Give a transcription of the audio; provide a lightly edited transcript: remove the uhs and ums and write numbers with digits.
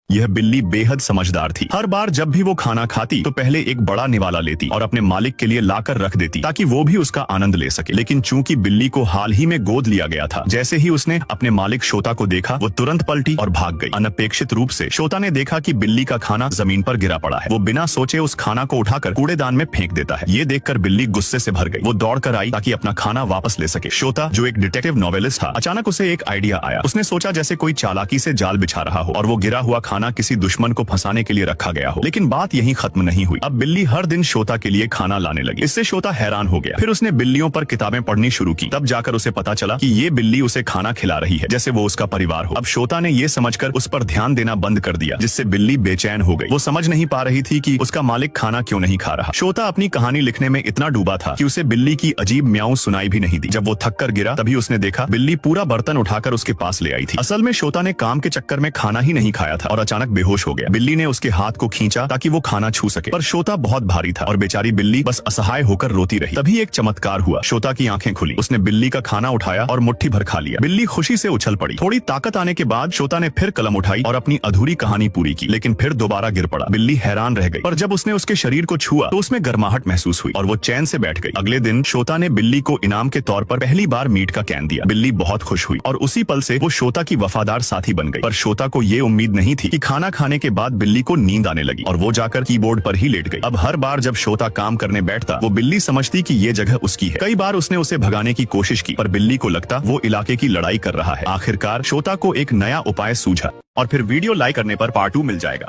यह बिल्ली बेहद समझदार थी। हर बार जब भी वो खाना खाती तो पहले एक बड़ा निवाला लेती और अपने मालिक के लिए लाकर रख देती ताकि वो भी उसका आनंद ले सके। लेकिन चूंकि बिल्ली को हाल ही में गोद लिया गया था, जैसे ही उसने अपने मालिक शोता को देखा वो तुरंत पलटी और भाग गई। अनपेक्षित रूप से शोता ने देखा कि बिल्ली का खाना जमीन पर गिरा पड़ा है। वो बिना सोचे उस खाना को उठाकर कूड़ेदान में फेंक देता है। ये देखकर बिल्ली गुस्से से भर गई। वो दौड़कर आई ताकि अपना खाना वापस ले सके। शोता, जो एक डिटेक्टिव नॉवेलिस्ट था, अचानक उसे एक आइडिया आया। उसने सोचा जैसे कोई चालाकी से जाल बिछा रहा हो और वो गिरा हुआ खाना किसी दुश्मन को फंसाने के लिए रखा गया हो। लेकिन बात यहीं खत्म नहीं हुई। अब बिल्ली हर दिन शोता के लिए खाना लाने लगी। इससे शोता हैरान हो गया। फिर उसने बिल्लियों पर किताबें पढ़नी शुरू की। तब जाकर उसे पता चला कि ये बिल्ली उसे खाना खिला रही है जैसे वो उसका परिवार हो। अब शोता ने ये समझकर उस पर ध्यान देना बंद कर दिया, जिससे बिल्ली बेचैन हो गई। वो समझ नहीं पा रही थी कि उसका मालिक खाना क्यों नहीं खा रहा। शोता अपनी कहानी लिखने में इतना डूबा था कि उसे बिल्ली की अजीब म्याऊं सुनाई भी नहीं दी। जब वो थक कर गिरा तभी उसने देखा बिल्ली पूरा बर्तन उठाकर उसके पास ले आई थी। असल में शोता ने काम के चक्कर में खाना ही नहीं खाया था और अचानक बेहोश हो गया। बिल्ली ने उसके हाथ को खींचा ताकि वो खाना छू सके, पर शोता बहुत भारी था और बेचारी बिल्ली बस असहाय होकर रोती रही। तभी एक चमत्कार हुआ। शोता की आंखें खुली। उसने बिल्ली का खाना उठाया और मुट्ठी भर खा लिया। बिल्ली खुशी से उछल पड़ी। थोड़ी ताकत आने के बाद शोता ने फिर कलम उठाई और अपनी अधूरी कहानी पूरी की, लेकिन फिर दोबारा गिर पड़ा। बिल्ली हैरान रह गई, पर जब उसने उसके शरीर को छुआ तो उसमें गर्माहट महसूस हुई और वो चैन से बैठ गई। अगले दिन शोता ने बिल्ली को इनाम के तौर पर पहली बार मीट का कैन दिया। बिल्ली बहुत खुश हुई और उसी पल से वो शोता की वफादार साथी बन गई। पर शोता को ये उम्मीद नहीं थी कि खाना खाने के बाद बिल्ली को नींद आने लगी और वो जाकर कीबोर्ड पर ही लेट गई। अब हर बार जब शोता काम करने बैठता वो बिल्ली समझती कि ये जगह उसकी है। कई बार उसने उसे भगाने की कोशिश की, पर बिल्ली को लगता वो इलाके की लड़ाई कर रहा है। आखिरकार शोता को एक नया उपाय सूझा और फिर वीडियो लाइक करने पर पार्ट 2 मिल जाएगा।